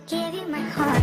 to give you my heart.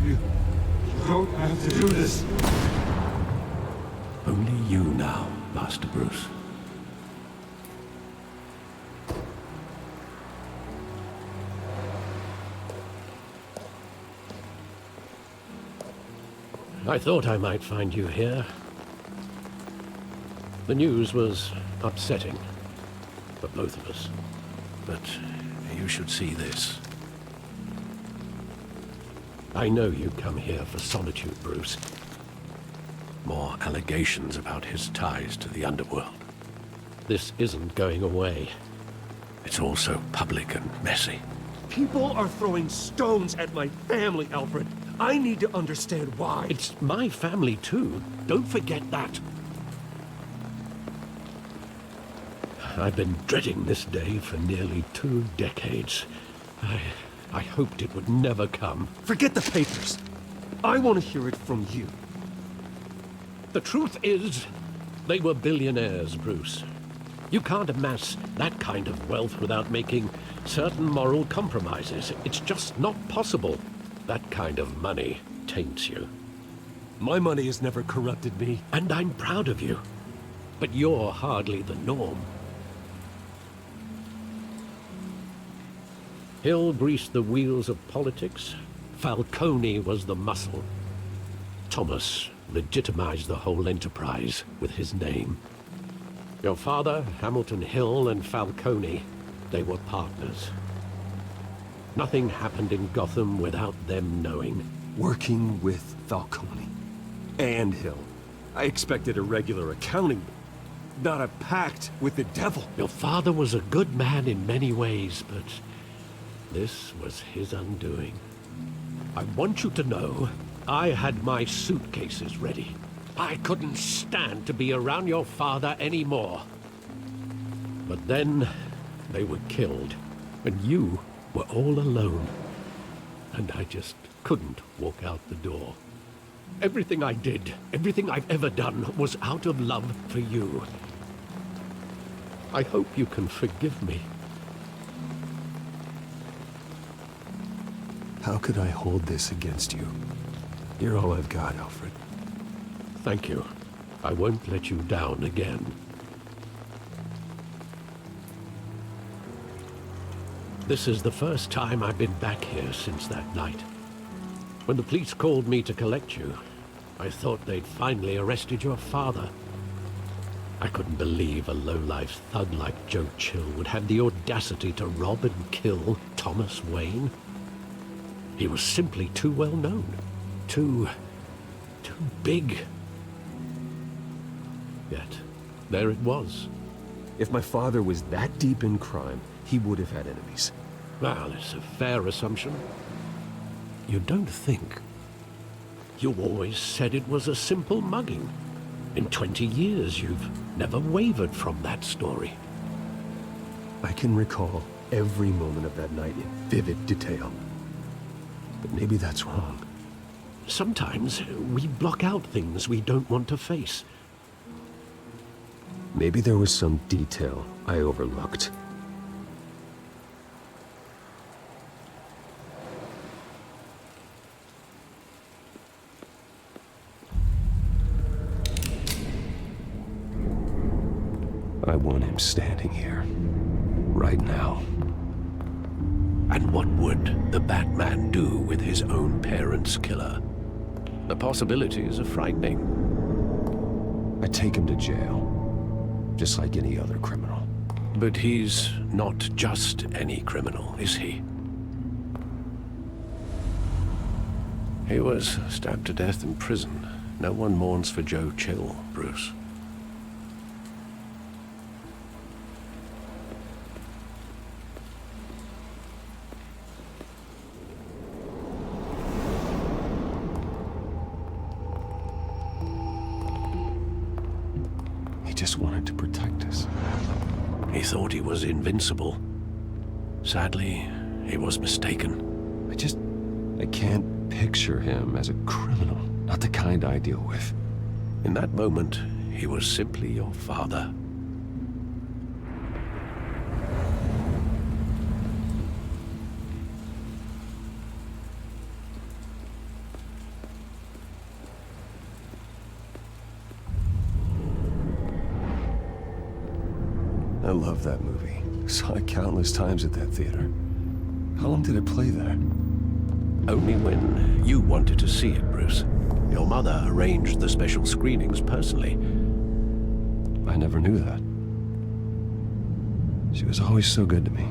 You don't have to do this. Only you now, Master Bruce. I thought I might find you here. The news was upsetting for both of us. But you should see this. I know you come here for solitude, Bruce. More allegations about his ties to the underworld. This isn't going away. It's also public and messy. People are throwing stones at my family, Alfred. I need to understand why. It's my family too. Don't forget that. I've been dreading this day for nearly 2 decades. I hoped it would never come. Forget the papers. I want to hear it from you. The truth is, they were billionaires, Bruce. You can't amass that kind of wealth without making certain moral compromises. It's just not possible. That kind of money taints you. My money has never corrupted me. And I'm proud of you. But you're hardly the norm. Hill greased the wheels of politics. Falcone was the muscle. Thomas legitimized the whole enterprise with his name. Your father, Hamilton Hill, and Falcone, they were partners. Nothing happened in Gotham without them knowing. Working with Falcone and Hill. I expected a regular accounting, not a pact with the devil. Your father was a good man in many ways, but this was his undoing. I want you to know, I had my suitcases ready. I couldn't stand to be around your father anymore. But then, they were killed, and you were all alone. And I just couldn't walk out the door. Everything I did, everything I've ever done, was out of love for you. I hope you can forgive me. How could I hold this against you? You're all I've got, Alfred. Thank you. I won't let you down again. This is the first time I've been back here since that night. When the police called me to collect you, I thought they'd finally arrested your father. I couldn't believe a low-life thug like Joe Chill would have the audacity to rob and kill Thomas Wayne. He was simply too well known. Too big. Yet, there it was. If my father was that deep in crime, he would have had enemies. Well, it's a fair assumption. You don't think? You always said it was a simple mugging. In 20 years, you've never wavered from that story. I can recall every moment of that night in vivid detail. But maybe that's wrong. Sometimes we block out things we don't want to face. Maybe there was some detail I overlooked. I want him standing here. Right now. And what would the Batman do with his own parents' killer? The possibilities are frightening. I take him to jail. Just like any other criminal. But he's not just any criminal, is he? He was stabbed to death in prison. No one mourns for Joe Chill, Bruce. He just wanted to protect us. He thought he was invincible. Sadly, he was mistaken. I can't picture him as a criminal. Not the kind I deal with. In that moment, he was simply your father. I love that movie. Saw it countless times at that theater. How long did it play there? Only when you wanted to see it, Bruce. Your mother arranged the special screenings personally. I never knew that. She was always so good to me.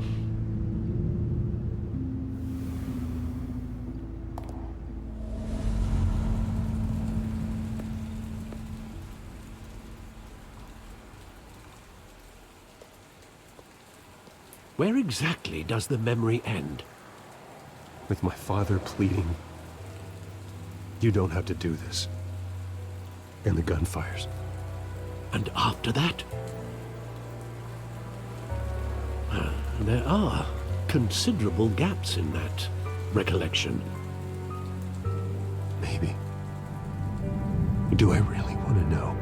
Where exactly does the memory end? With my father pleading, "You don't have to do this." And the gunfires. And after that? There are considerable gaps in that recollection. Maybe. Do I really want to know?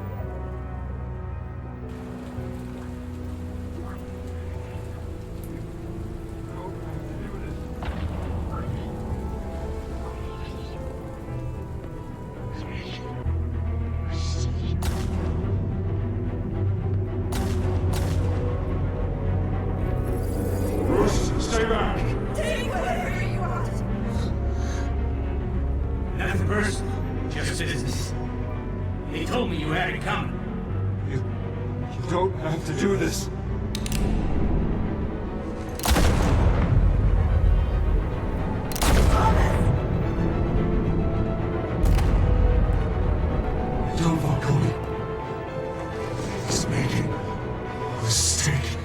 Stay back! Take whatever you want. Nothing personal, just business. He told me you had it coming. You don't have to do this. Don't Falcone. He's making a mistake.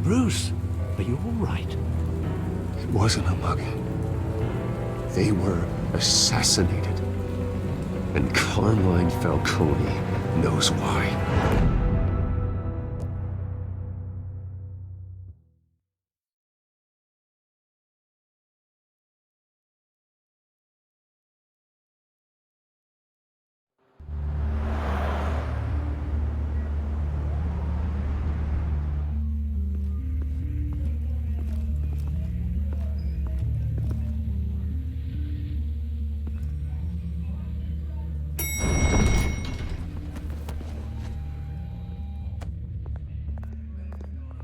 Bruce, are you all right? It wasn't a mugging. They were assassinated. And Carmine Falcone knows why.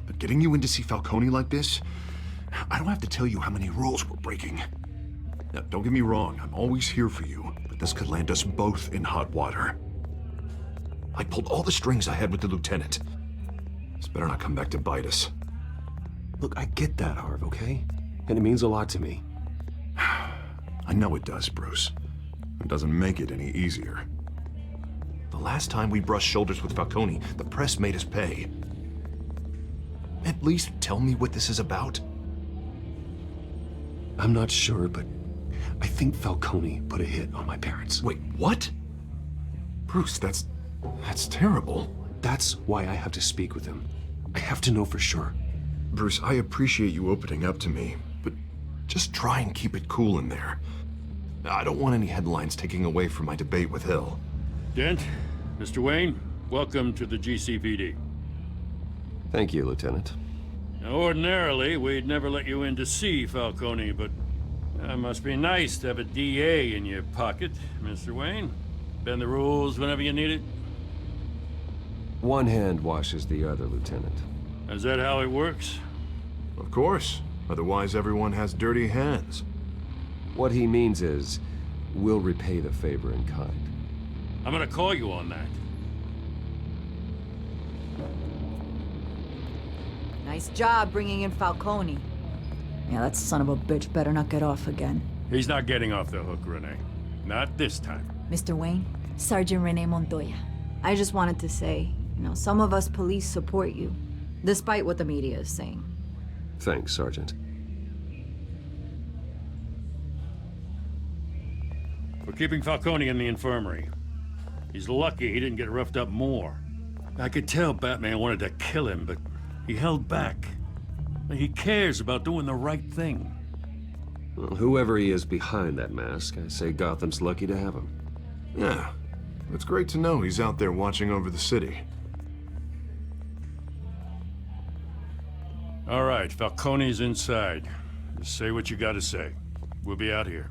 But getting you in to see Falcone like this, I don't have to tell you how many rules we're breaking. Now, don't get me wrong, I'm always here for you, but this could land us both in hot water. I pulled all the strings I had with the lieutenant. This better not come back to bite us. Look, I get that, Harv, okay? And it means a lot to me. I know it does, Bruce. It doesn't make it any easier. The last time we brushed shoulders with Falcone, the press made us pay. At least tell me what this is about. I'm not sure, but I think Falcone put a hit on my parents. Wait, what? Bruce, that's terrible. That's why I have to speak with him. I have to know for sure. Bruce, I appreciate you opening up to me, but just try and keep it cool in there. I don't want any headlines taking away from my debate with Hill. Dent, Mr. Wayne, welcome to the GCPD. Thank you, Lieutenant. Now, ordinarily, we'd never let you in to see Falcone, but it must be nice to have a DA in your pocket, Mr. Wayne. Bend the rules whenever you need it. One hand washes the other, Lieutenant. Is that how it works? Of course. Otherwise, everyone has dirty hands. What he means is, we'll repay the favor in kind. I'm gonna call you on that. Nice job bringing in Falcone. Yeah, that son of a bitch better not get off again. He's not getting off the hook, Renee. Not this time. Mr. Wayne, Sergeant Renee Montoya. I just wanted to say, some of us police support you, despite what the media is saying. Thanks, Sergeant. We're keeping Falcone in the infirmary. He's lucky he didn't get roughed up more. I could tell Batman wanted to kill him, but he held back. He cares about doing the right thing. Well, whoever he is behind that mask, I say Gotham's lucky to have him. Yeah, it's great to know he's out there watching over the city. All right, Falcone's inside. Just say what you gotta say. We'll be out here.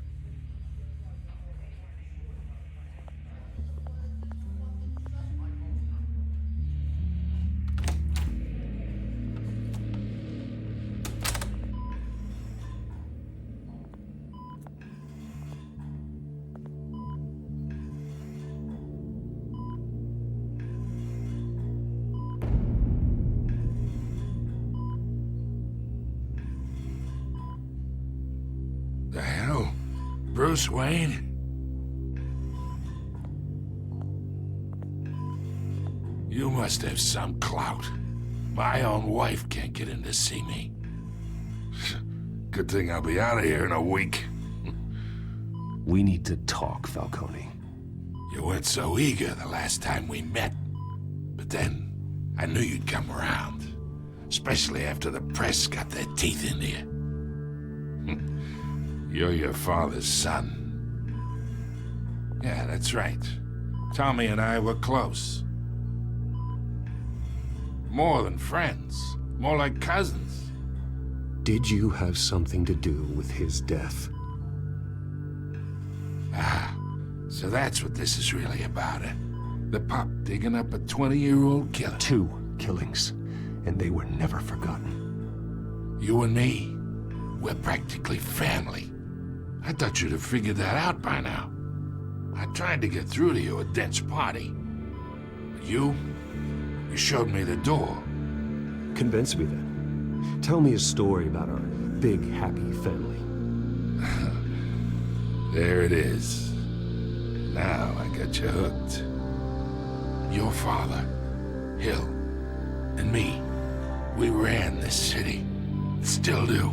The hell? Bruce Wayne? You must have some clout. My own wife can't get in to see me. Good thing I'll be out of here in a week. We need to talk, Falcone. You weren't so eager the last time we met. But then, I knew you'd come around. Especially after the press got their teeth into you. You're your father's son. Yeah, that's right. Tommy and I were close. More than friends. More like cousins. Did you have something to do with his death? Ah, so that's what this is really about, eh? The pup digging up a 20-year-old killer. 2 killings, and they were never forgotten. You and me, we're practically family. I thought you'd have figured that out by now. I tried to get through to you at Dent's party. But you showed me the door. Convince me then. Tell me a story about our big, happy family. There it is. Now I got you hooked. Your father, Hill, and me, we ran this city. Still do.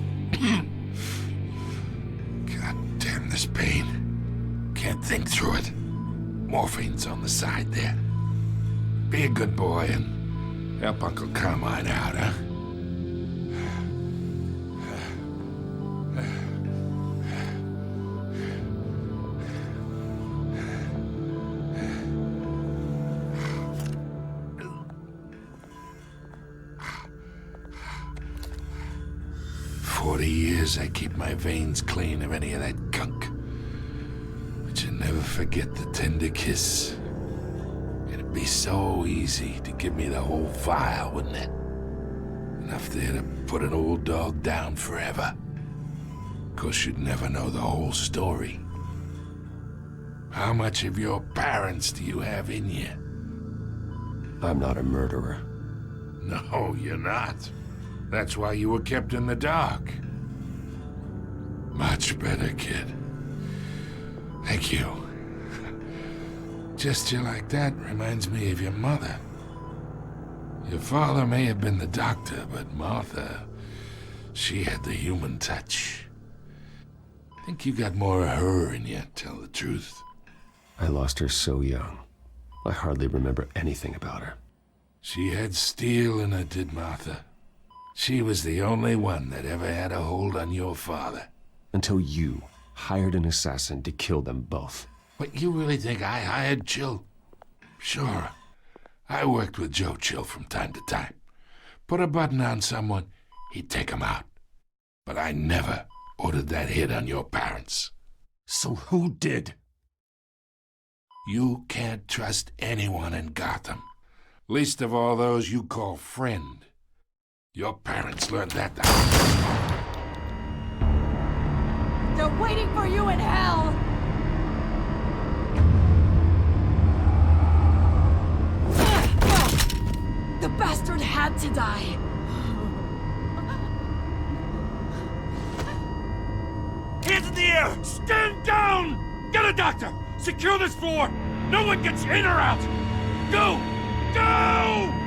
God damn this pain. Can't think through it. Morphine's on the side there. Be a good boy and help Uncle Carmine out, huh? I keep my veins clean of any of that gunk. But you never forget the tender kiss. It'd be so easy to give me the whole vial, wouldn't it? Enough there to put an old dog down forever. Of course, you'd never know the whole story. How much of your parents do you have in you? I'm not a murderer. No, you're not. That's why you were kept in the dark. Much better, kid. Thank you. Gesture like that reminds me of your mother. Your father may have been the doctor, but Martha, she had the human touch. Think you got more of her in you, tell the truth. I lost her so young. I hardly remember anything about her. She had steel in her, did Martha. She was the only one that ever had a hold on your father. Until you hired an assassin to kill them both. What, you really think I hired Chill? Sure. I worked with Joe Chill from time to time. Put a button on someone, he'd take him out. But I never ordered that hit on your parents. So who did? You can't trust anyone in Gotham. Least of all those you call friend. Your parents learned that. They're waiting for you in hell! The bastard had to die! Hands in the air! Stand down! Get a doctor! Secure this floor! No one gets in or out! Go! Go!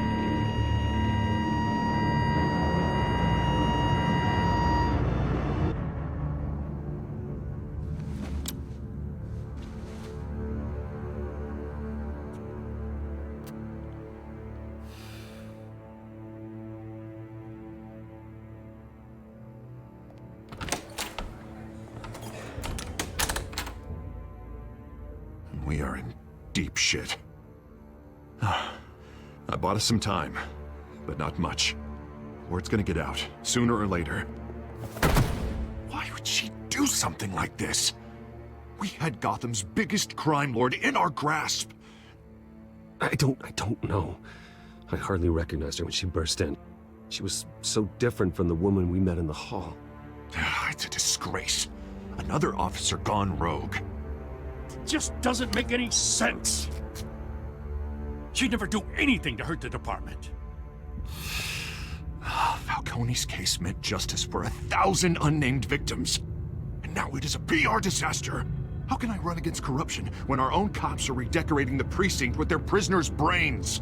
We are in deep shit. I bought us some time, but not much. Word's gonna get out, sooner or later. Why would she do something like this? We had Gotham's biggest crime lord in our grasp. I don't know. I hardly recognized her when she burst in. She was so different from the woman we met in the hall. It's a disgrace. Another officer gone rogue. Just doesn't make any sense. She'd never do anything to hurt the department. Falcone's case meant justice for 1,000 unnamed victims. And now it is a PR disaster. How can I run against corruption when our own cops are redecorating the precinct with their prisoners' brains?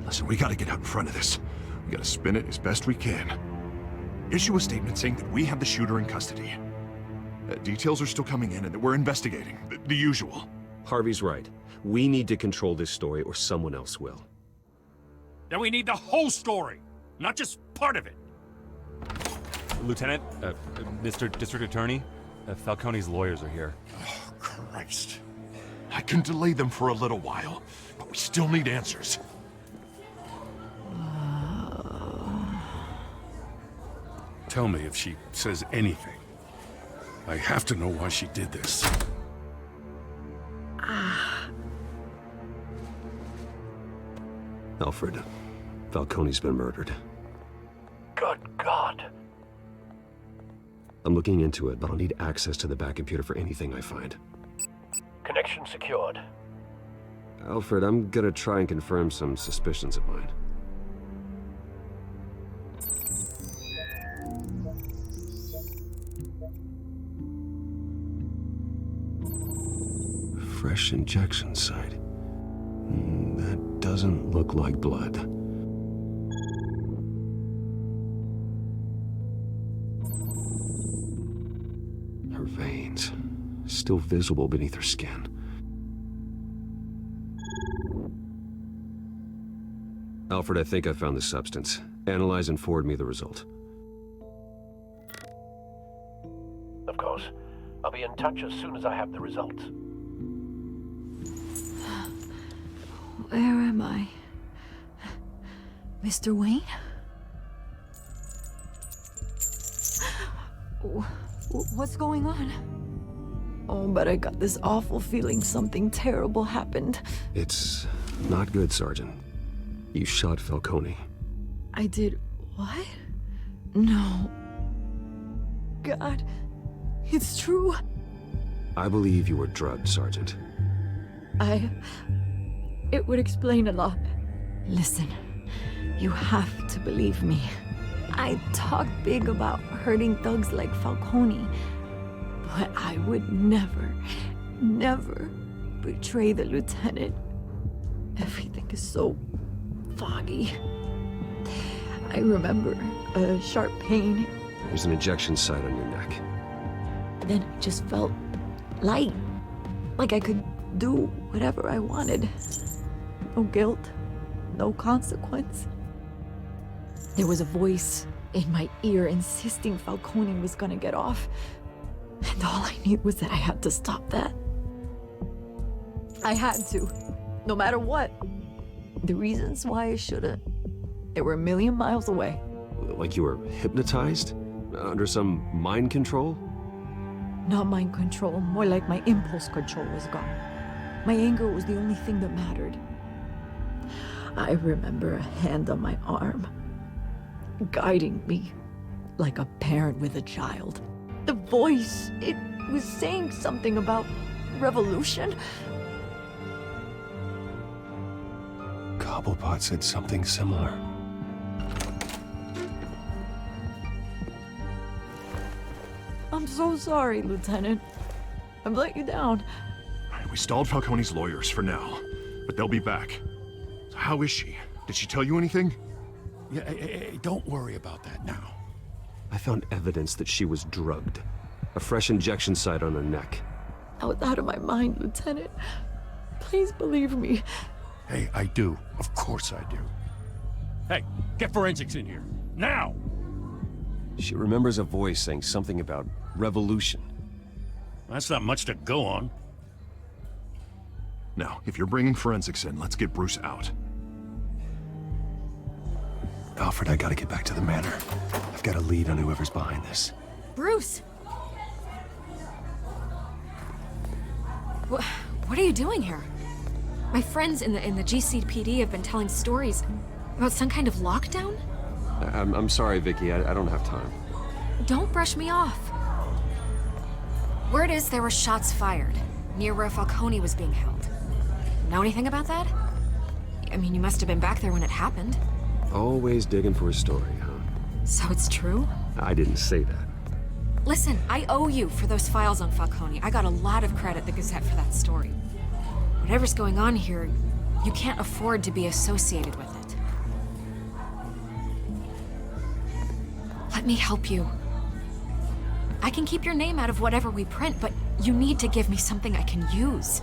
Listen, we gotta get out in front of this. We gotta spin it as best we can. Issue a statement saying that we have the shooter in custody. Details are still coming in and that we're investigating. The usual. Harvey's right. We need to control this story or someone else will. Then we need the whole story, not just part of it. Lieutenant, Mr. District Attorney, Falcone's lawyers are here. Oh, Christ. I can delay them for a little while, but we still need answers. Tell me if she says anything. I have to know why she did this. Alfred, Falcone's been murdered. Good God. I'm looking into it, but I'll need access to the back computer for anything I find. Connection secured. Alfred, I'm gonna try and confirm some suspicions of mine. Fresh injection site. That doesn't look like blood. Her veins, still visible beneath her skin. Alfred, I think I found the substance. Analyze and forward me the result. Of course. I'll be in touch as soon as I have the results. Where am I? Mr. Wayne? What's going on? Oh, but I got this awful feeling something terrible happened. It's not good, Sergeant. You shot Falcone. I did what? No. God, it's true. I believe you were drugged, Sergeant. It would explain a lot. Listen, you have to believe me. I talked big about hurting thugs like Falcone, but I would never, never betray the lieutenant. Everything is so foggy. I remember a sharp pain. There's an injection site on your neck. then I just felt light. Like I could do whatever I wanted. No guilt, no consequence. There was a voice in my ear insisting Falcone was gonna get off. And all I knew was that I had to stop that. I had to, no matter what. The reasons why I shouldn't, they were a million miles away. Like you were hypnotized? Under some mind control? Not mind control, more like my impulse control was gone. My anger was the only thing that mattered. I remember a hand on my arm, guiding me like a parent with a child. The voice, it was saying something about revolution. Cobblepot said something similar. I'm so sorry, Lieutenant. I've let you down. We stalled Falcone's lawyers for now, but they'll be back. So how is she? Did she tell you anything? Yeah, hey, don't worry about that now. I found evidence that she was drugged. A fresh injection site on her neck. I was out of my mind, Lieutenant. Please believe me. Hey, I do. Of course I do. Hey, get forensics in here. Now! She remembers a voice saying something about revolution. That's not much to go on. Now, if you're bringing forensics in, let's get Bruce out. Alfred, I gotta get back to the manor. I've got a lead on whoever's behind this. Bruce! What are you doing here? My friends in the GCPD have been telling stories about some kind of lockdown? I'm sorry, Vicky. I don't have time. Don't brush me off. Word is there were shots fired near where Falcone was being held. Know anything about that? I mean, you must have been back there when it happened. Always digging for a story, huh? So it's true? I didn't say that. Listen, I owe you for those files on Falcone. I got a lot of credit at the Gazette for that story. Whatever's going on here, you can't afford to be associated with it. Let me help you. I can keep your name out of whatever we print, but you need to give me something I can use.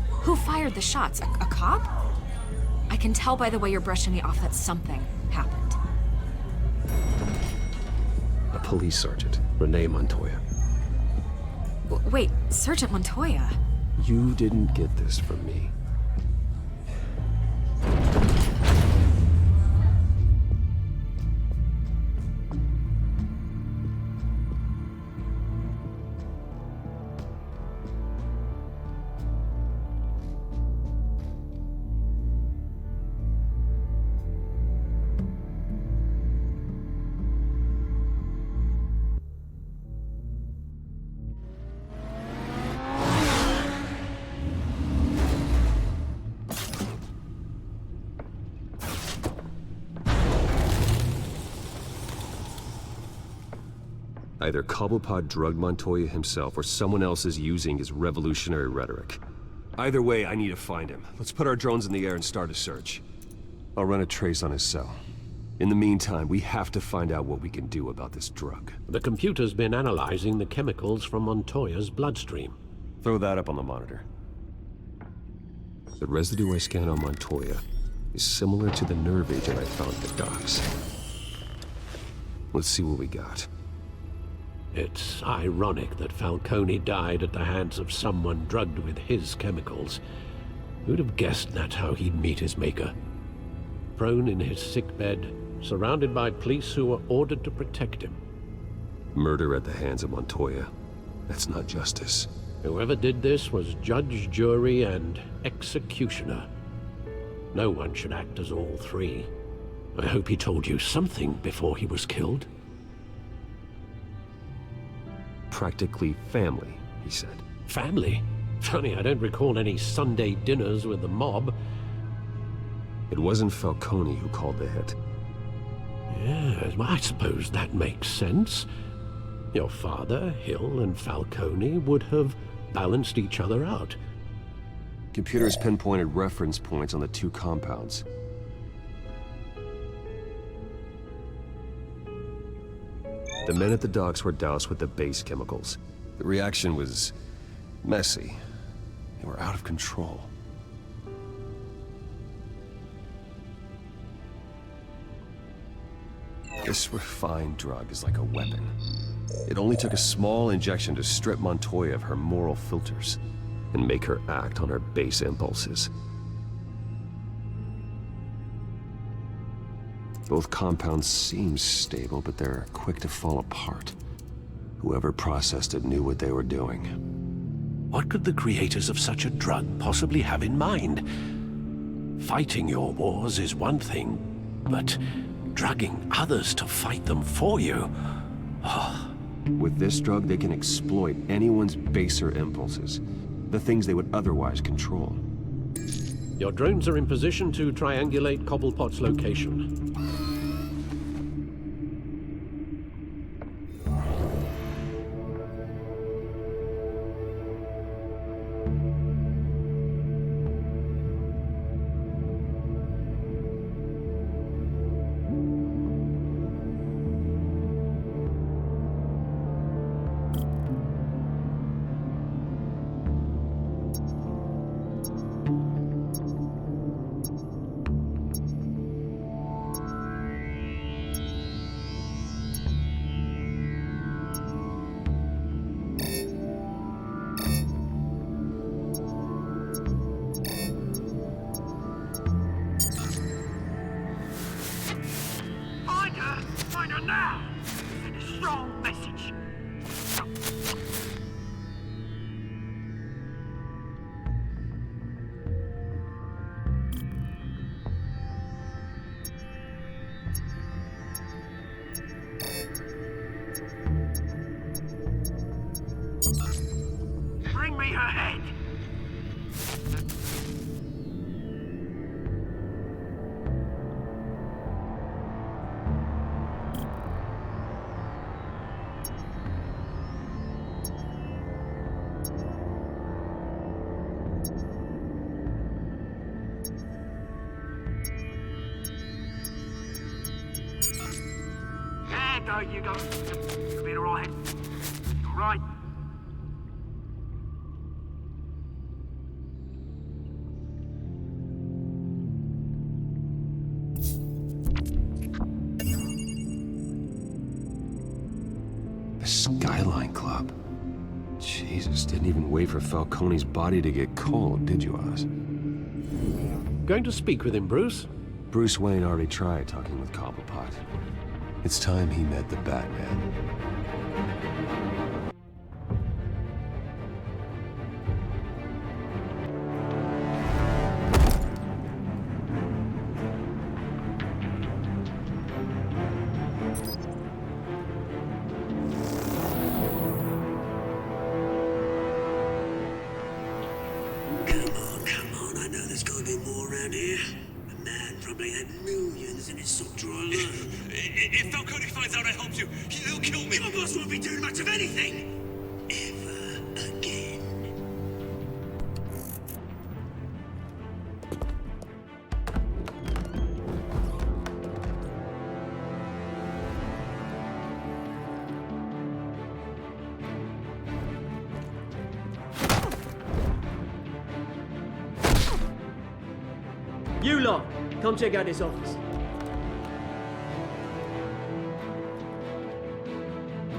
Who fired the shots? A cop? I can tell by the way you're brushing me off that something happened. A police sergeant, Renee Montoya. Wait, Sergeant Montoya? You didn't get this from me. Either Cobblepot drugged Montoya himself, or someone else is using his revolutionary rhetoric. Either way, I need to find him. Let's put our drones in the air and start a search. I'll run a trace on his cell. In the meantime, we have to find out what we can do about this drug. The computer's been analyzing the chemicals from Montoya's bloodstream. Throw that up on the monitor. The residue I scanned on Montoya is similar to the nerve agent I found at the docks. Let's see what we got. It's ironic that Falcone died at the hands of someone drugged with his chemicals. Who'd have guessed that's how he'd meet his maker? Prone in his sickbed, surrounded by police who were ordered to protect him. Murder at the hands of Montoya. That's not justice. Whoever did this was judge, jury, and executioner. No one should act as all three. I hope he told you something before he was killed. Practically family, he said. Family? Funny, I don't recall any Sunday dinners with the mob. It wasn't Falcone who called the hit. Yes, well, I suppose that makes sense. Your father, Hill, and Falcone would have balanced each other out. Computers pinpointed reference points on the two compounds. The men at the docks were doused with the base chemicals. The reaction was messy. They were out of control. This refined drug is like a weapon. It only took a small injection to strip Montoya of her moral filters and make her act on her base impulses. Both compounds seem stable, but they're quick to fall apart. Whoever processed it knew what they were doing. What could the creators of such a drug possibly have in mind? Fighting your wars is one thing, but drugging others to fight them for you? Oh. With this drug, they can exploit anyone's baser impulses, the things they would otherwise control. Your drones are in position to triangulate Cobblepot's location. Find her now! Send a strong message. Bring me her head! There you go. You'll be alright. Alright. The Skyline Club. Jesus, didn't even wait for Falcone's body to get cold, did you, Oz? Going to speak with him, Bruce? Bruce Wayne already tried talking with Cobblepot. It's time he met the Batman. Come on, I know there's gonna be more around here. The man probably had millions in his sock drawer alone. If Falcone finds out I helped you, he'll kill me. Your boss won't be doing much of anything. Ever again. You lot, come check out this office.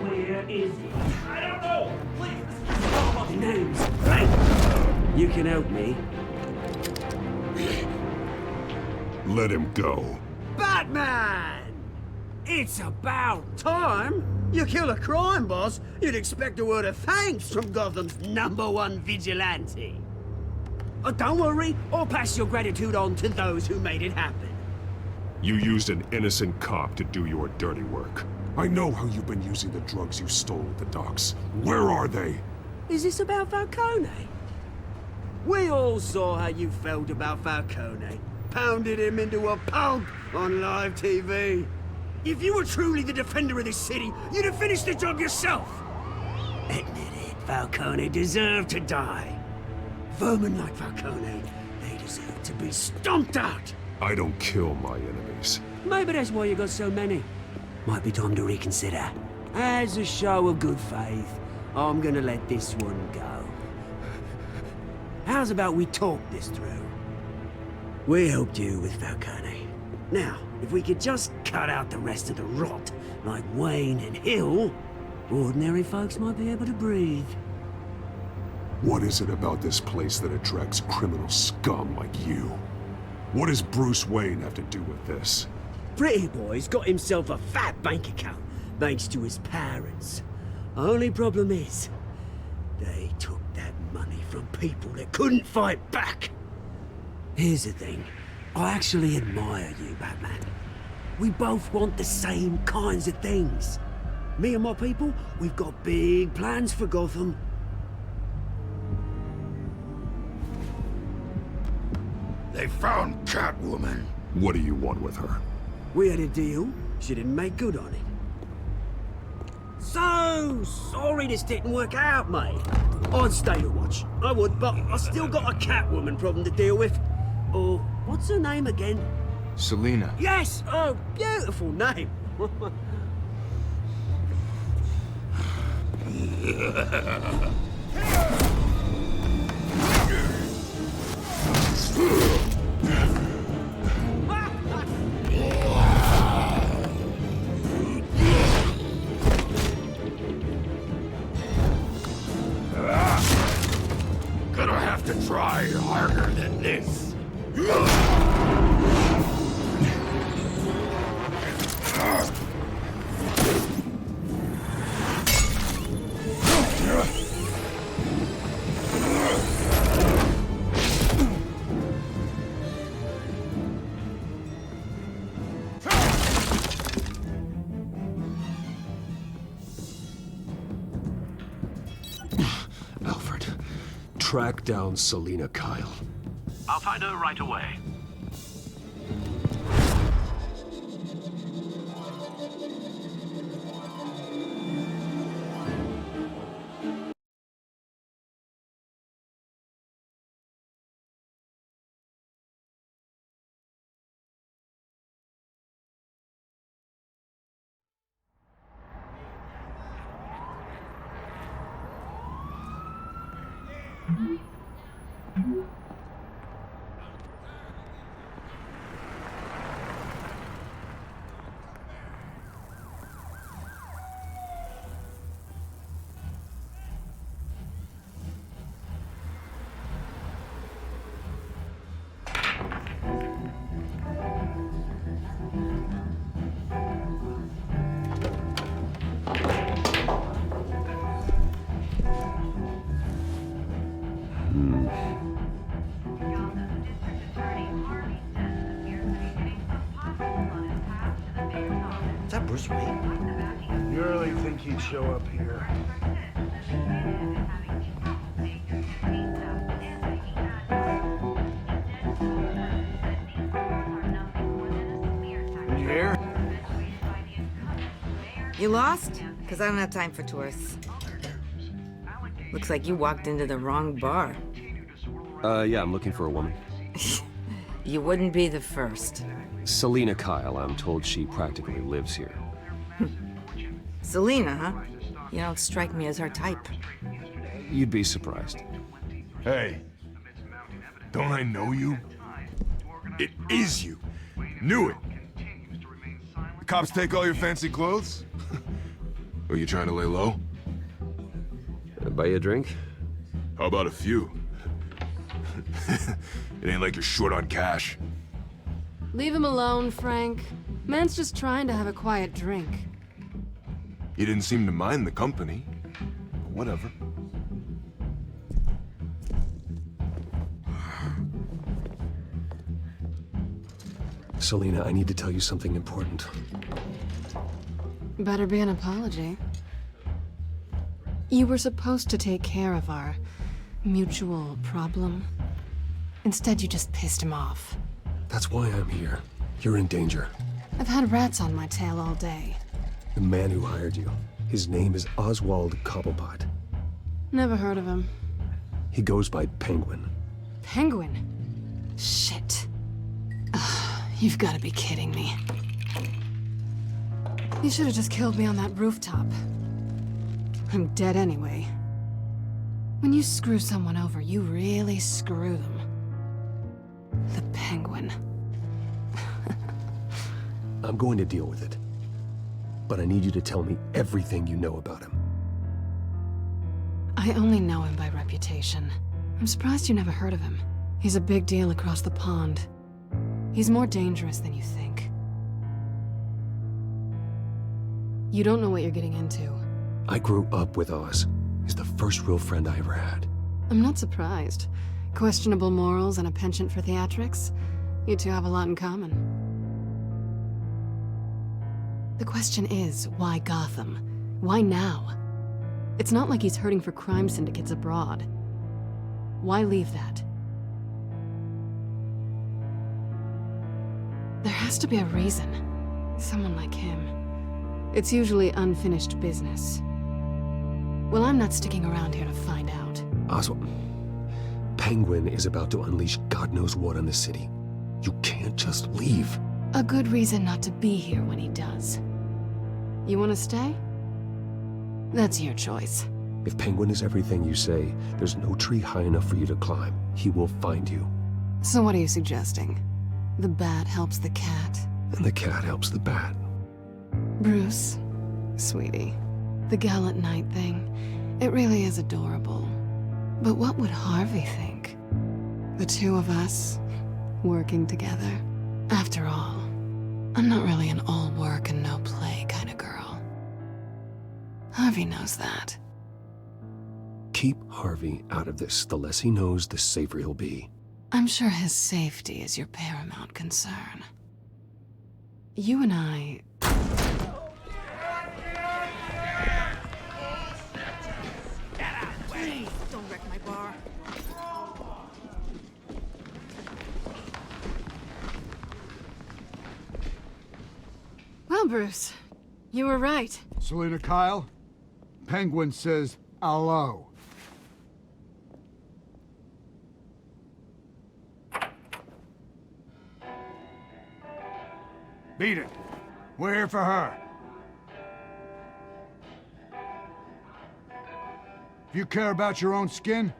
Where is he? I don't know. Please, Name's Frank. You can help me. Let him go. Batman! It's about time. You kill a crime boss, you'd expect a word of thanks from Gotham's #1 vigilante. Don't worry, I'll pass your gratitude on to those who made it happen. You used an innocent cop to do your dirty work. I know how you've been using the drugs you stole at the docks. Where are they? Is this about Falcone? We all saw how you felt about Falcone. Pounded him into a pulp on live TV. If you were truly the defender of this city, you'd have finished the job yourself. Admit it, Falcone deserved to die. Vermin like Falcone, they deserve to be stomped out. I don't kill my enemies. Maybe that's why you got so many. Might be time to reconsider. As a show of good faith, I'm gonna let this one go. How's about we talk this through? We helped you with Falcone. Now, if we could just cut out the rest of the rot, like Wayne and Hill, ordinary folks might be able to breathe. What is it about this place that attracts criminal scum like you? What does Bruce Wayne have to do with this? Pretty Boy's got himself a fat bank account, thanks to his parents. Only problem is, they took that money from people that couldn't fight back. Here's the thing. I actually admire you, Batman. We both want the same kinds of things. Me and my people, we've got big plans for Gotham. They found Catwoman. What do you want with her? We had a deal. She didn't make good on it. So sorry this didn't work out, mate. I'd stay to watch. I would, but I still got a Catwoman problem to deal with. Oh, what's her name again? Selina. Yes! Oh, beautiful name. Gonna have to try harder than this. Alfred, track down Selina Kyle. I'll find her right away. Is that Bruce Wayne? You really think he'd show up here? You here? You lost? Because I don't have time for tourists. Looks like you walked into the wrong bar. Yeah, I'm looking for a woman. You wouldn't be the first. Selina Kyle, I'm told she practically lives here. Selina, huh? You don't strike me as her type. You'd be surprised. Hey, don't I know you? It is you. Knew it. The cops take all your fancy clothes? Are you trying to lay low? Buy you a drink? How about a few? It ain't like you're short on cash. Leave him alone, Frank. Man's just trying to have a quiet drink. You didn't seem to mind the company. But whatever. Selina, I need to tell you something important. Better be an apology. You were supposed to take care of our mutual problem. Instead, you just pissed him off. That's why I'm here. You're in danger. I've had rats on my tail all day. The man who hired you, his name is Oswald Cobblepot. Never heard of him. He goes by Penguin. Penguin? Shit. Ugh, you've got to be kidding me. You should have just killed me on that rooftop. I'm dead anyway. When you screw someone over, you really screw them. The Penguin. I'm going to deal with it. But I need you to tell me everything you know about him. I only know him by reputation. I'm surprised you never heard of him. He's a big deal across the pond. He's more dangerous than you think. You don't know what you're getting into. I grew up with Oz. He's the first real friend I ever had. I'm not surprised. Questionable morals and a penchant for theatrics. You two have a lot in common. The question is, why Gotham? Why now? It's not like he's hurting for crime syndicates abroad. Why leave that? There has to be a reason. Someone like him. It's usually unfinished business. Well, I'm not sticking around here to find out. Oswald, Penguin is about to unleash God knows what on the city. You can't just leave. A good reason not to be here when he does. You want to stay? That's your choice. If Penguin is everything you say, there's no tree high enough for you to climb. He will find you. So what are you suggesting? The bat helps the cat. And the cat helps the bat. Bruce, sweetie, the gallant knight thing, it really is adorable. But what would Harvey think? The two of us, working together. After all, I'm not really an all work and no play kind of girl. Harvey knows that. Keep Harvey out of this. The less he knows, the safer he'll be. I'm sure his safety is your paramount concern. You and I... Please, don't wreck my bar. Well, Bruce, you were right. Selina Kyle, Penguin says hello. Beat it. We're here for her. If you care about your own skin,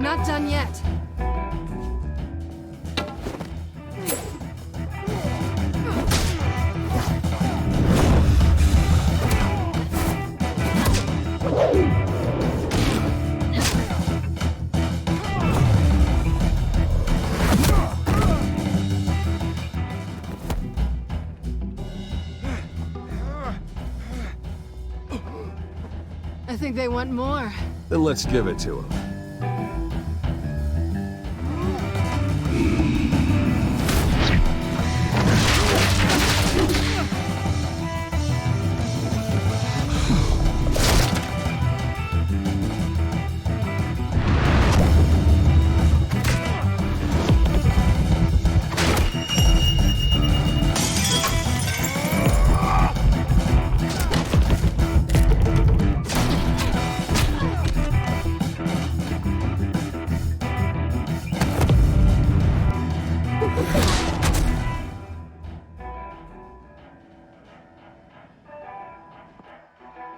not done yet. I think they want more. Then let's give it to him.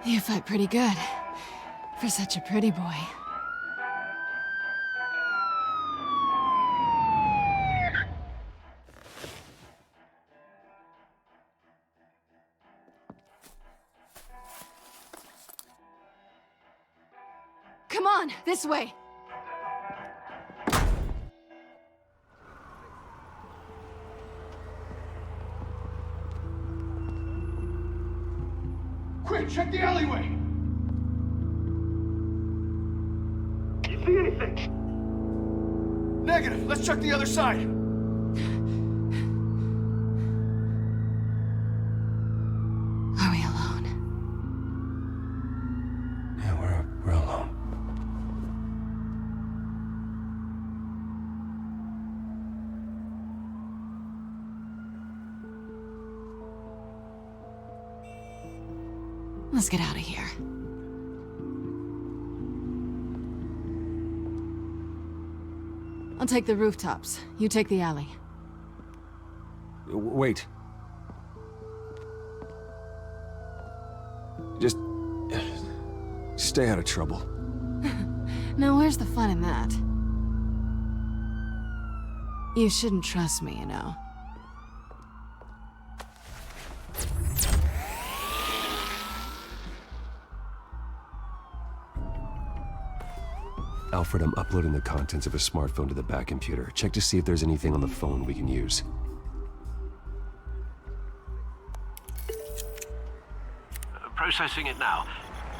You fight pretty good, for such a pretty boy. on, this way. Quick, check the alleyway! You see anything? Negative. Let's check the other side. Are we alone? Yeah, we're alone. Let's get out of here. I'll take the rooftops. You take the alley. Wait. Just stay out of trouble. Now, where's the fun in that? You shouldn't trust me, you know. Alfred, I'm uploading the contents of a smartphone to the back computer. Check to see if there's anything on the phone we can use. Processing it now.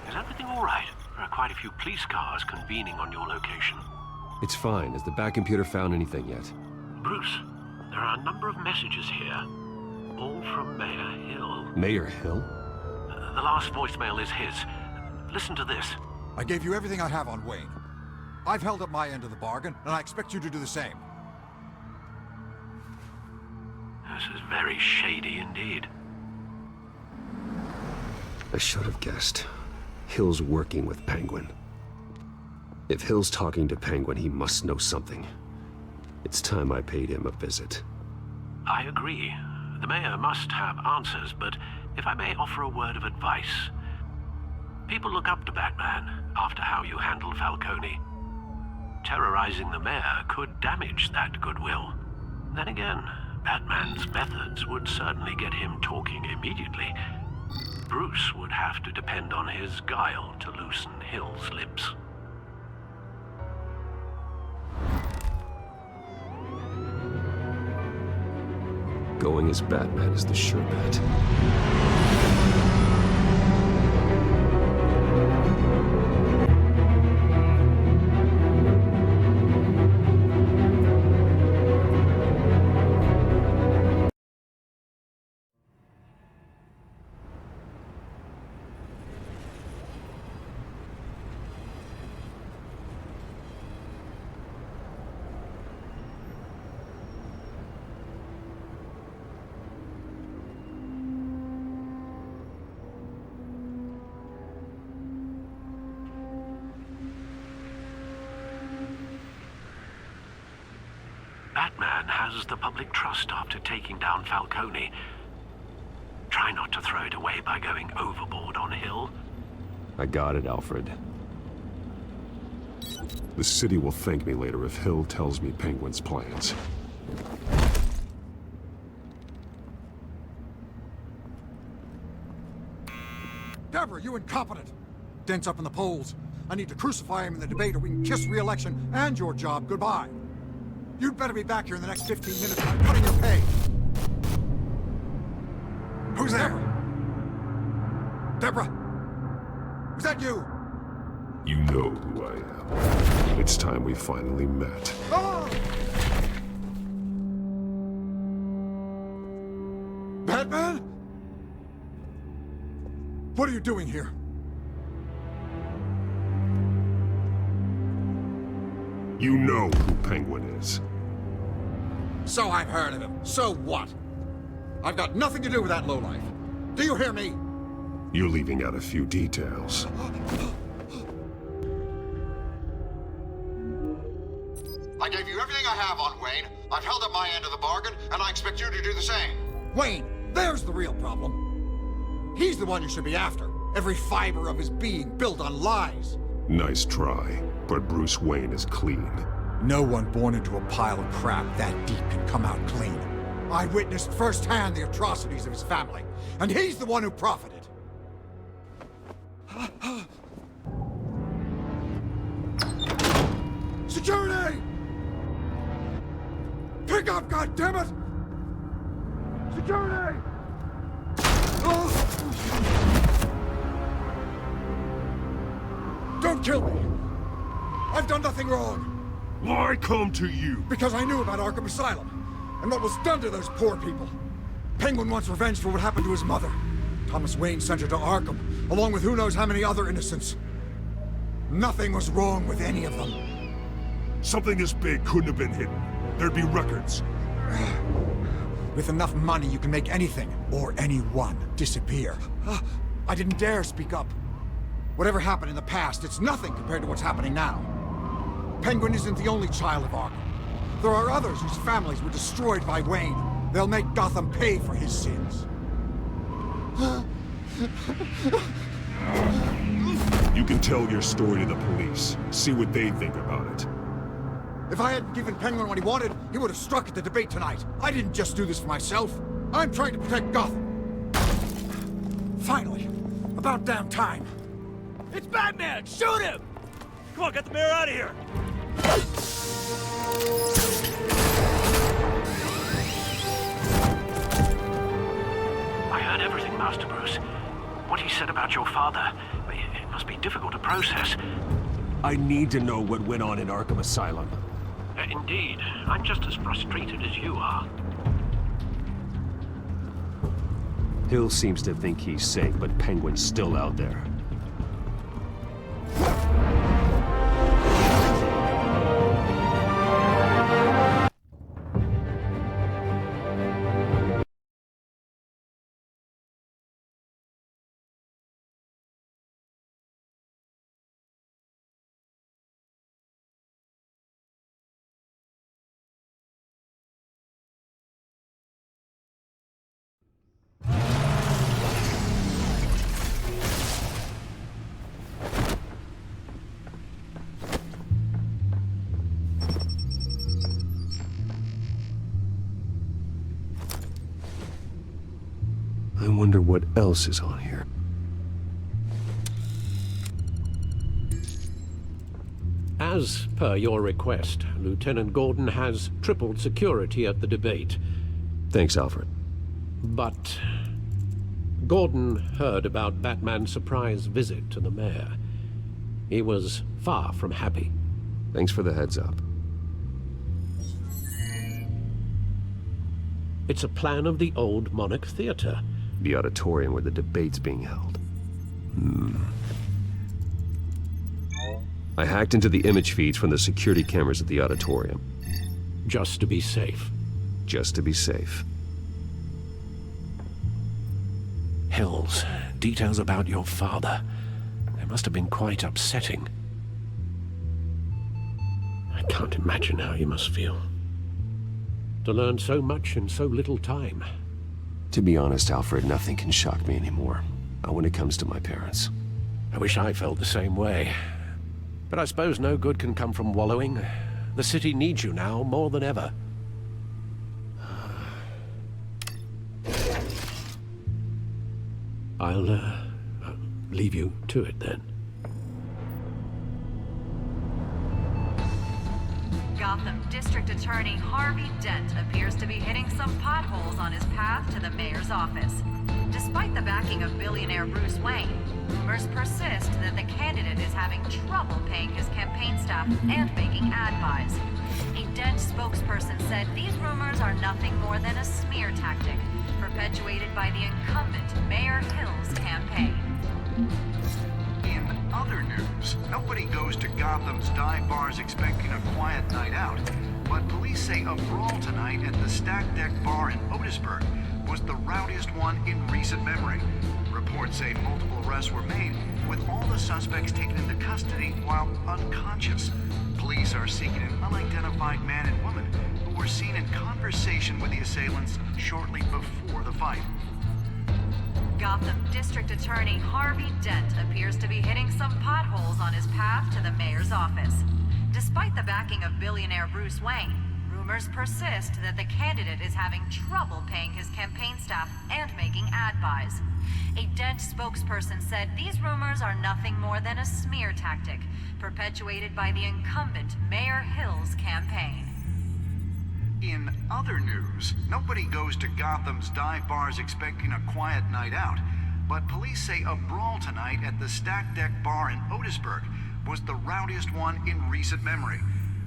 Is everything all right? There are quite a few police cars convening on your location. It's fine. Has the back computer found anything yet? Bruce, there are a number of messages here. All from Mayor Hill. Mayor Hill? The last voicemail is his. Listen to this. I gave you everything I have on Wayne. I've held up my end of the bargain, and I expect you to do the same. This is very shady indeed. I should have guessed. Hill's working with Penguin. If Hill's talking to Penguin, he must know something. It's time I paid him a visit. I agree. The mayor must have answers, but if I may offer a word of advice. People look up to Batman after how you handled Falcone. Terrorizing the mayor could damage that goodwill. Then again, Batman's methods would certainly get him talking immediately. Bruce would have to depend on his guile to loosen Hill's lips. Going as Batman is the sure bet. Batman has the public trust after taking down Falcone. Try not to throw it away by going overboard on Hill. I got it, Alfred. The city will thank me later if Hill tells me Penguin's plans. Deborah, you incompetent! Dent's up in the polls. I need to crucify him in the debate or we can kiss re-election and your job goodbye. You'd better be back here in the next 15 minutes or I'm cutting your pay. Who's there? Deborah? Was that you? You know who I am. It's time we finally met. Ah! Batman? What are you doing here? You know who Penguin is. So I've heard of him. So what? I've got nothing to do with that lowlife. Do you hear me? You're leaving out a few details. I gave you everything I have on Wayne. I've held up my end of the bargain, and I expect you to do the same. Wayne, there's the real problem. He's the one you should be after. Every fiber of his being built on lies. Nice try, but Bruce Wayne is clean. No one born into a pile of crap that deep can come out clean. I witnessed firsthand the atrocities of his family, and he's the one who profited. Security! Pick up, goddammit! Security! Don't kill me! I've done nothing wrong! Why come to you? Because I knew about Arkham Asylum, and what was done to those poor people. Penguin wants revenge for what happened to his mother. Thomas Wayne sent her to Arkham, along with who knows how many other innocents. Nothing was wrong with any of them. Something this big couldn't have been hidden. There'd be records. With enough money, you can make anything, or anyone, disappear. I didn't dare speak up. Whatever happened in the past, it's nothing compared to what's happening now. Penguin isn't the only child of Arkham. There are others whose families were destroyed by Wayne. They'll make Gotham pay for his sins. You can tell your story to the police. See what they think about it. If I hadn't given Penguin what he wanted, he would have struck at the debate tonight. I didn't just do this for myself. I'm trying to protect Gotham. Finally. About damn time. It's Batman! Shoot him! Come on, get the mayor out of here! I heard everything, Master Bruce. What he said about your father, it must be difficult to process. I need to know what went on in Arkham Asylum. Indeed. I'm just as frustrated as you are. Hill seems to think he's safe, but Penguin's still out there. I wonder what else is on here. As per your request, Lieutenant Gordon has tripled security at the debate. Thanks, Alfred. But Gordon heard about Batman's surprise visit to the mayor. He was far from happy. Thanks for the heads up. It's a plan of the old Monarch Theater. The auditorium where the debate's being held. I hacked into the image feeds from the security cameras at the auditorium. Just to be safe. Just to be safe. Hills, details about your father. They must have been quite upsetting. I can't imagine how you must feel. To learn so much in so little time. To be honest, Alfred, nothing can shock me anymore. Not when it comes to my parents. I wish I felt the same way. But I suppose no good can come from wallowing. The city needs you now more than ever. I'll leave you to it then. Gotham District Attorney Harvey Dent appears to be hitting some potholes on his path to the mayor's office. Despite the backing of billionaire Bruce Wayne, rumors persist that the candidate is having trouble paying his campaign staff and making ad buys. A Dent spokesperson said these rumors are nothing more than a smear tactic, perpetuated by the incumbent Mayor Hill's campaign. In other news, nobody goes to Gotham's dive bars expecting a quiet night out, but police say a brawl tonight at the Stack Deck Bar in Otisburg was the rowdiest one in recent memory. Reports say multiple arrests were made, with all the suspects taken into custody while unconscious. Police are seeking an unidentified man and woman who were seen in conversation with the assailants shortly before the fight. Gotham District Attorney Harvey Dent appears to be hitting some potholes on his path to the mayor's office. Despite the backing of billionaire Bruce Wayne, rumors persist that the candidate is having trouble paying his campaign staff and making ad buys. A Dent spokesperson said these rumors are nothing more than a smear tactic, perpetuated by the incumbent Mayor Hill's campaign. In other news, nobody goes to Gotham's dive bars expecting a quiet night out, but police say a brawl tonight at the Stack Deck Bar in Otisburg was the rowdiest one in recent memory.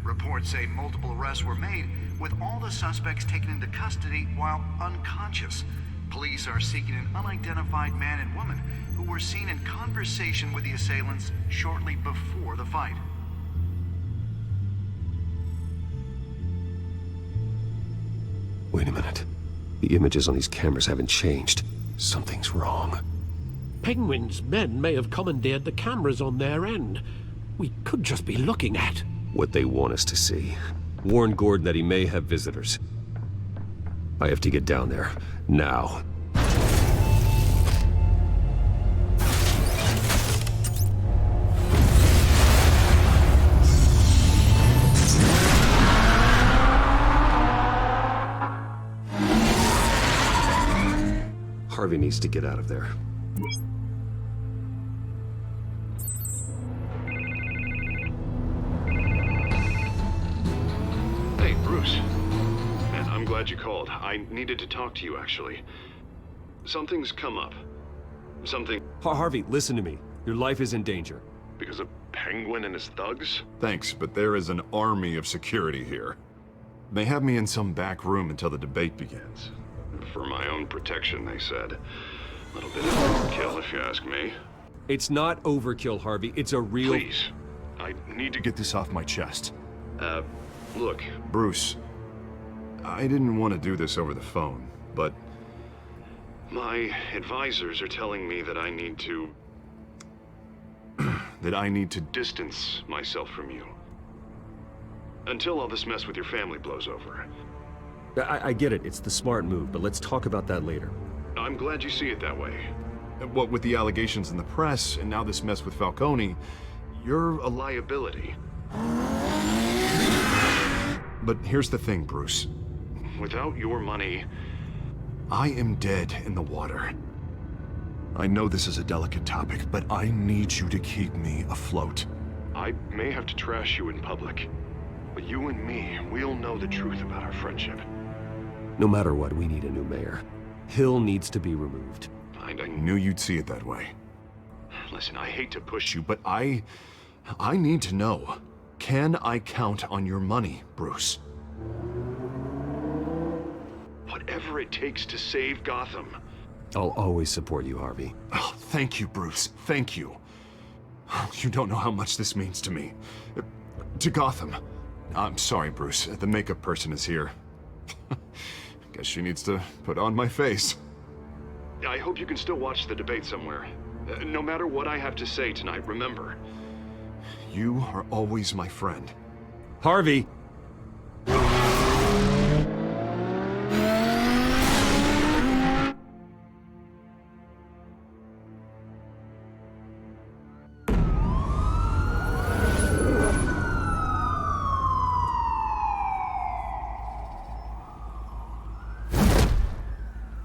Reports say multiple arrests were made, with all the suspects taken into custody while unconscious. Police are seeking an unidentified man and woman who were seen in conversation with the assailants shortly before the fight. Wait a minute. The images on these cameras haven't changed. Something's wrong. Penguin's men may have commandeered the cameras on their end. We could just be looking at what they want us to see. Warn Gordon that he may have visitors. I have to get down there. Now. Harvey needs to get out of there. Hey, Bruce. Man, I'm glad you called. I needed to talk to you, actually. Something's come up. Something... Harvey, listen to me. Your life is in danger. Because of Penguin and his thugs? Thanks, but there is an army of security here. They have me in some back room until the debate begins. For my own protection, they said. A little bit of overkill, if you ask me. It's not overkill, Harvey. It's a real... Please. I need to Get this off my chest. Look. Bruce, I didn't want to do this over the phone, but... My advisors are telling me that I need to... that I need to distance myself from you. Until all this mess with your family blows over. I get it. It's the smart move, but let's talk about that later. I'm glad you see it that way. What with the allegations in the press, and now this mess with Falcone, you're a liability. But here's the thing, Bruce. Without your money... I am dead in the water. I know this is a delicate topic, but I need you to keep me afloat. I may have to trash you in public, but you and me, we'll know the truth about our friendship. No matter what, we need a new mayor. Hill needs to be removed. I knew you'd see it that way. Listen, I hate to push you, but I need to know. Can I count on your money, Bruce? Whatever it takes to save Gotham. I'll always support you, Harvey. Oh, thank you, Bruce. Thank you. You don't know how much this means to me. To Gotham. I'm sorry, Bruce. The makeup person is here. Guess she needs to put on my face. I hope you can still watch the debate somewhere. No matter what I have to say tonight, remember. You are always my friend. Harvey!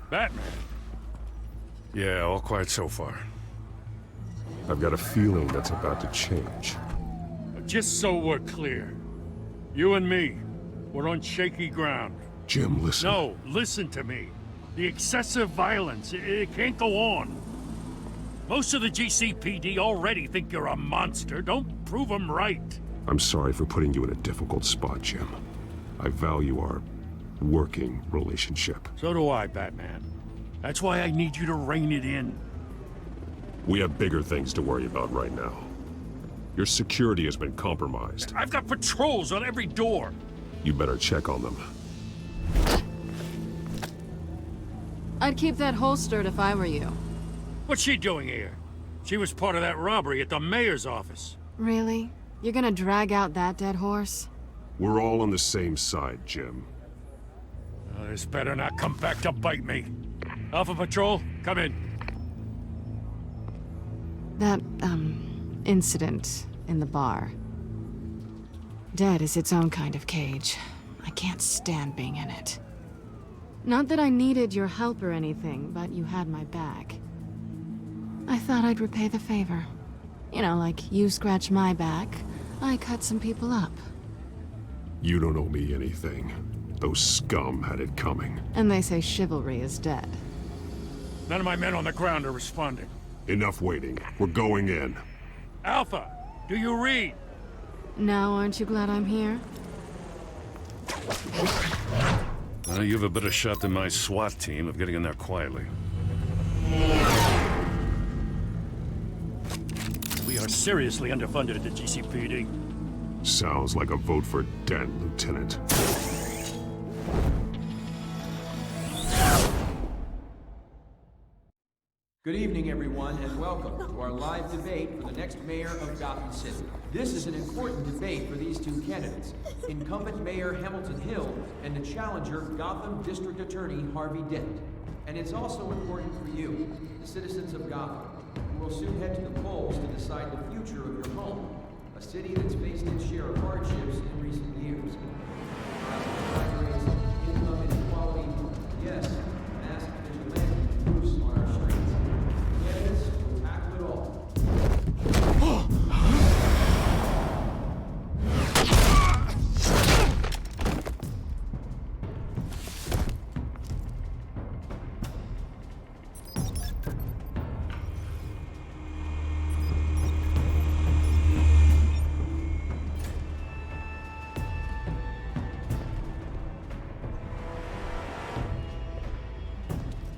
Batman. Yeah, all quiet so far. I've got a feeling that's about to change. Just so we're clear, you and me, we're on shaky ground. Jim, listen. No, listen to me. The excessive violence, it can't go on. Most of the GCPD already think you're a monster. Don't prove them right. I'm sorry for putting you in a difficult spot, Jim. I value our working relationship. So do I, Batman. That's why I need you to rein it in. We have bigger things to worry about right now. Your security has been compromised. I've got patrols on every door. You better check on them. I'd keep that holstered if I were you. What's she doing here? She was part of that robbery at the mayor's office. Really? You're gonna drag out that dead horse? We're all on the same side, Jim. This better not come back to bite me. Alpha Patrol, come in. That, incident in the bar. Dead is its own kind of cage. I can't stand being in it. Not that I needed your help or anything, but you had my back. I thought I'd repay the favor. You know, like you scratch my back, I cut some people up. You don't owe me anything. Those scum had it coming. And they say chivalry is dead. None of my men on the ground are responding. Enough waiting. We're going in. Alpha, do you read? Now aren't you glad I'm here? You have a better shot than my SWAT team of getting in there quietly. We are seriously underfunded at the GCPD. Sounds like a vote for Dent, Lieutenant. Good evening, everyone, and welcome to our live debate for the next mayor of Gotham City. This is an important debate for these two candidates, incumbent Mayor Hamilton Hill and the challenger Gotham District Attorney Harvey Dent. And it's also important for you, the citizens of Gotham, who will soon head to the polls to decide the future of your home, a city that's faced its share of hardships in recent years. Crime rates, income inequality, yes, mass vigilante groups on our streets. Candidates will tackle it all.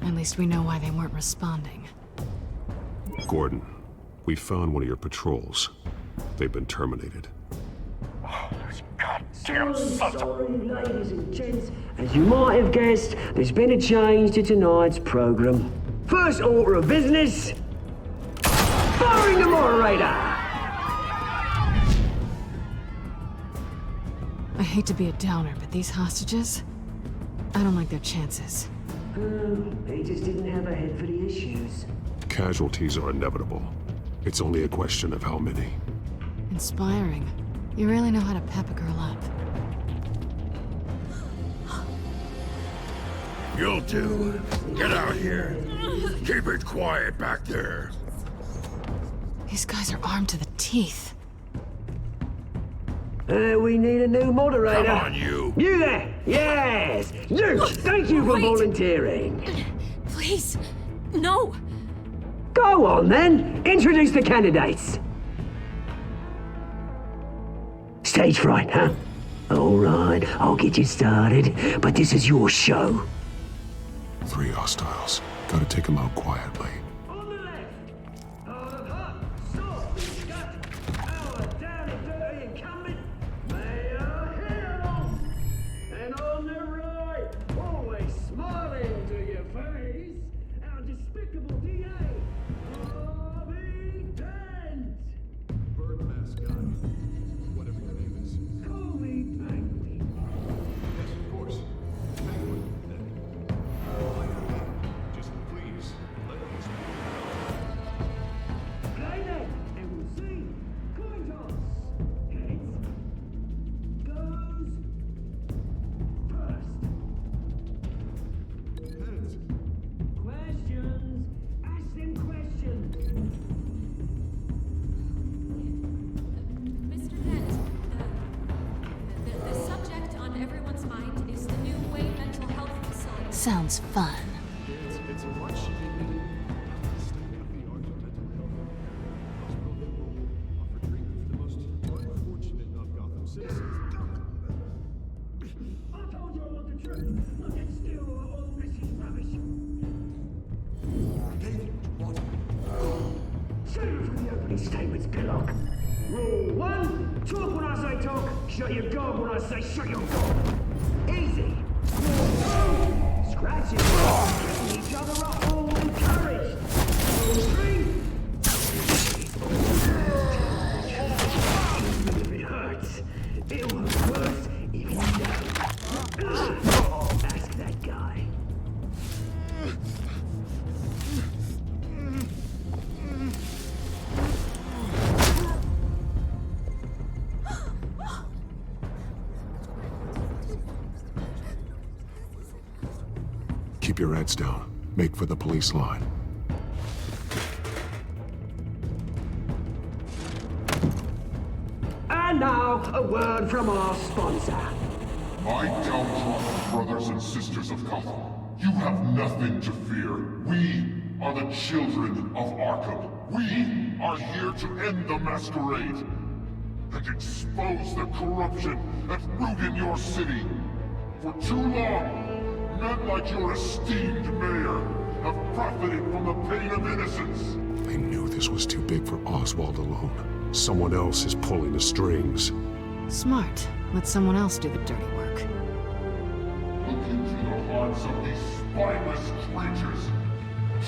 At least we know why they weren't responding. Gordon, we found one of your patrols. They've been terminated. Damn sorry, ladies and gents. As you might have guessed, there's been a change to tonight's program. First order of business, firing the moderator. I hate to be a downer, but these hostages, I don't like their chances. They just didn't have a head for the issues. Casualties are inevitable. It's only a question of how many. Inspiring. You really know how to pep a girl up. You'll do. Get out here. Keep it quiet back there. These guys are armed to the teeth. We need a new moderator. Come on, you. You there! Yes! You! Thank you for Wait. volunteering. Please, no. Go on, then. Introduce the candidates. Stage fright, huh? All right, I'll get you started, but this is your show. 3 hostiles. Gotta take them out quietly. Sounds fun. It's a much needed state-of-the-art mental health hospital that will offer treatment for the most unfortunate of Gotham citizens. I told you I want the truth. Look at still all this is rubbish. David, what? Shut up for the opening statements, Pillock. Rule 1, talk when I say talk, shut your gob when I say shut your gob. Easy. Rule 2, scratching, keeping each other up, all encouraged. Rule 3, even if it hurts, it'll hurt worse if you don't. Ask that guy. Keep your heads down. Make for the police line. And now, a word from our sponsor. My downtrodden brothers and sisters of Gotham, you have nothing to fear. We are the children of Arkham. We are here to end the masquerade and expose the corruption that ruined your city. For too long, men like your esteemed mayor have profited from the pain of innocence. I knew this was too big for Oswald alone. Someone else is pulling the strings. Smart. Let someone else do the dirty work. Look into the hearts of these spineless creatures,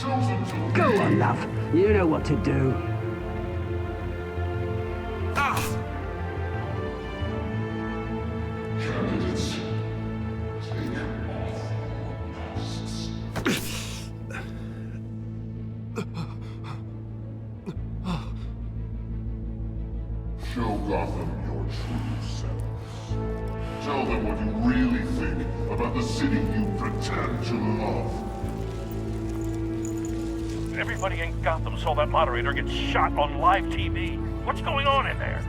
chosen to Go on, love. You know what to do. Candidates, take off masks. Show Gotham your true selves. Tell them what you really think about the city you pretend to love. Everybody in Gotham saw that moderator get shot on live TV. What's going on in there?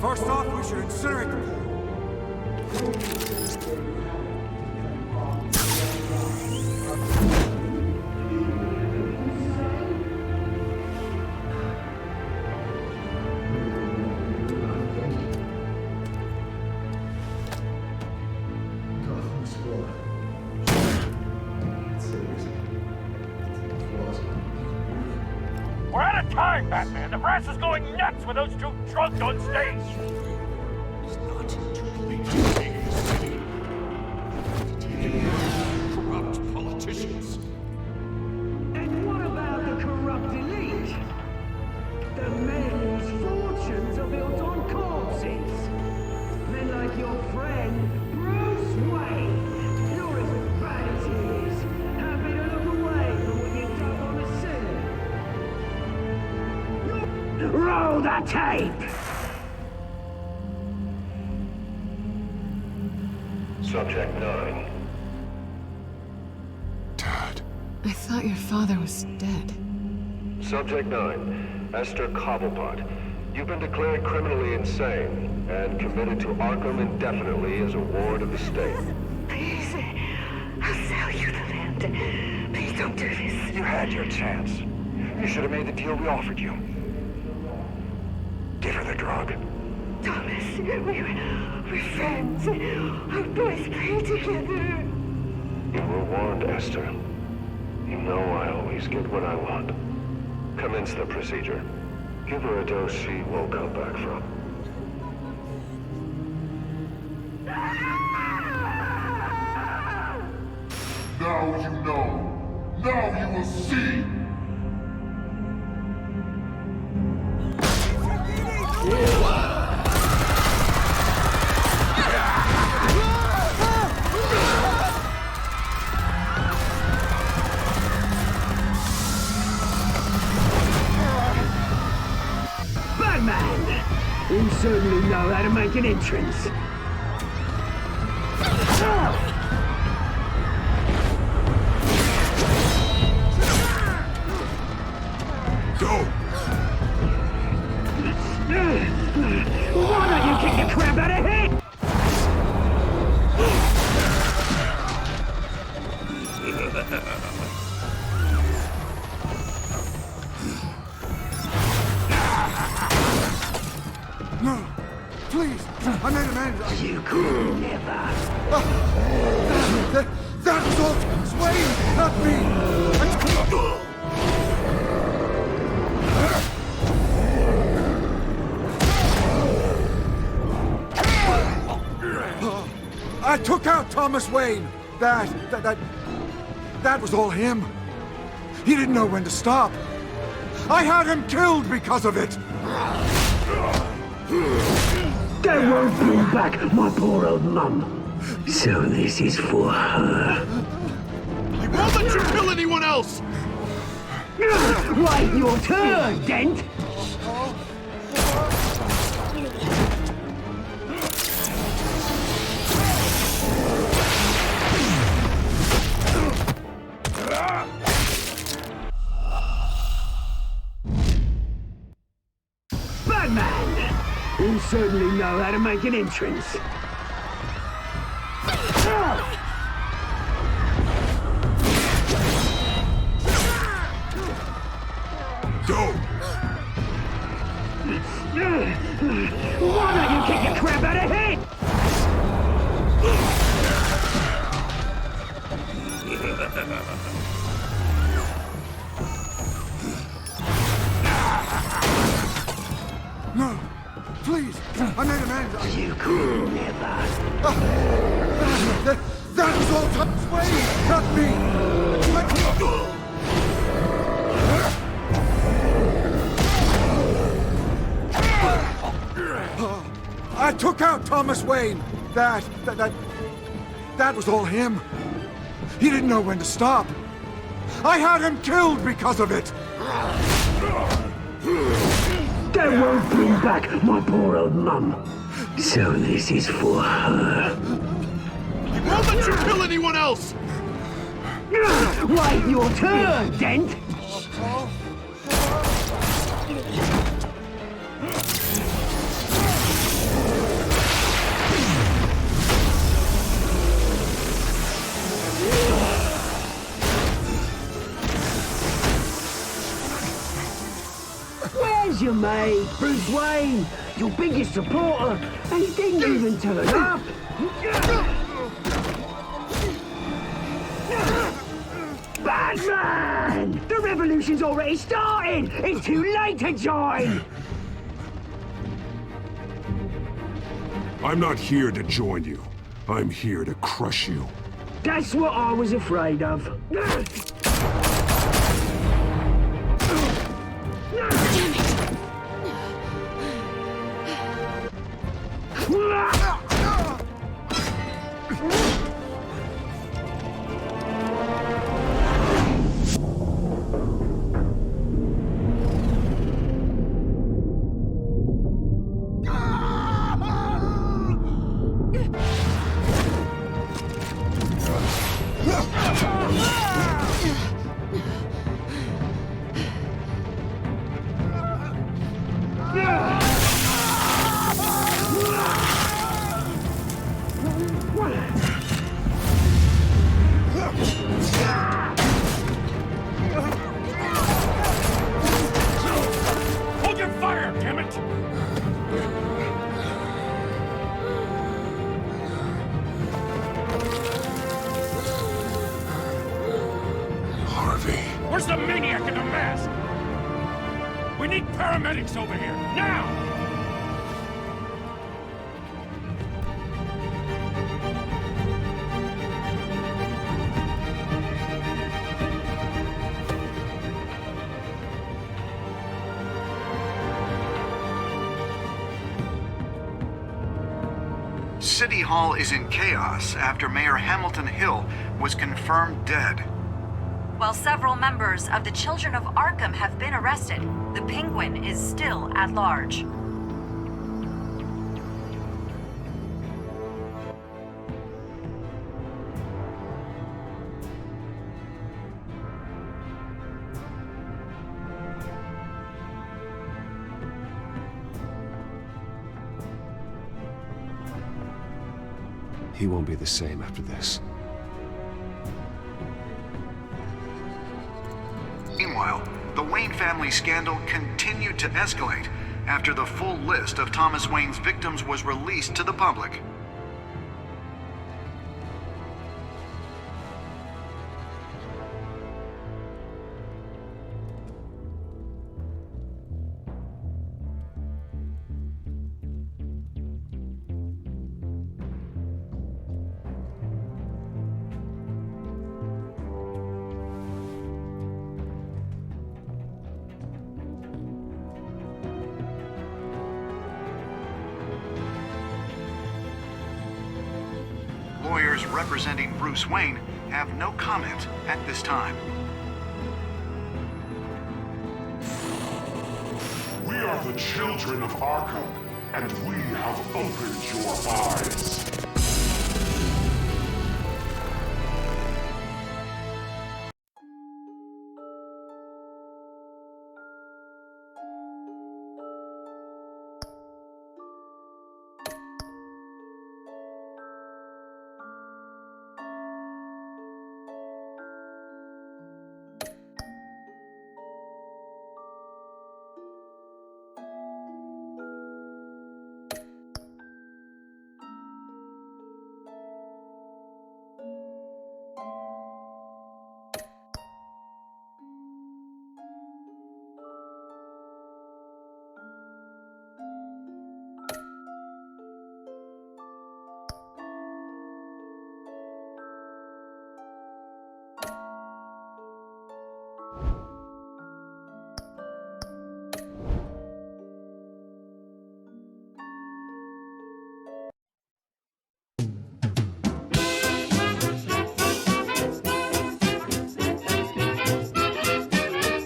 First off, we should incinerate the pool. We're out of time, Batman. The brass is going nuts with those two drunks on stage. Corrupt politicians. And what about the corrupt elite? The men whose fortunes are built on corpses. Men like your friend, Bruce Wayne. You're as bad as he is. Happy to look away from what you've done on the scene. Roll the tape! Subject 9. I thought your father was dead. Subject 9. Esther Cobblepot. You've been declared criminally insane and committed to Arkham indefinitely as a ward of the state. Please, I'll sell you the land. Please don't do this. You had your chance. You should have made the deal we offered you. Give her the drug. Thomas, we're friends. Our boys play together. You were warned, Esther. You know I always get what I want. Commence the procedure. Give her a dose she won't come back from. Now you know. Now you will see. Batman! You certainly know how to make an entrance. Go! Why don't you kick the crap out of him? No, please, I made amends. You could never. That was all Wayne, not me. I took out Thomas Wayne. That was all him. He didn't know when to stop. I had him killed because of it. That won't bring back my poor old mum. So this is for her. I won't let you kill anyone else! Right, your turn, Dent. Batman! You certainly know how to make an entrance. Go! Why don't you kick the crap out of him? No! Please! I made amends! You could never. That was all Thomas Wayne, not me! I took out Thomas Wayne! That was all him. He didn't know when to stop. I had him killed because of it! That won't bring back my poor old mum. So this is for her. He won't let you kill anyone else! Wait your turn, Dent! Where's your mate, Bruce Wayne? Your biggest supporter, and he didn't even turn up. Batman! The revolution's already started! It's too late to join! I'm not here to join you. I'm here to crush you. That's what I was afraid of. Hold your fire, damn it! Harvey. Where's the maniac in the mask? We need paramedics over here, now! City Hall is in chaos after Mayor Hamilton Hill was confirmed dead. While several members of the Children of Arkham have been arrested, the Penguin is still at large. He won't be the same after this. Meanwhile, the Wayne family scandal continued to escalate after the full list of Thomas Wayne's victims was released to the public. Lawyers representing Bruce Wayne have no comment at this time. We are the children of Arkham, and we have opened your eyes.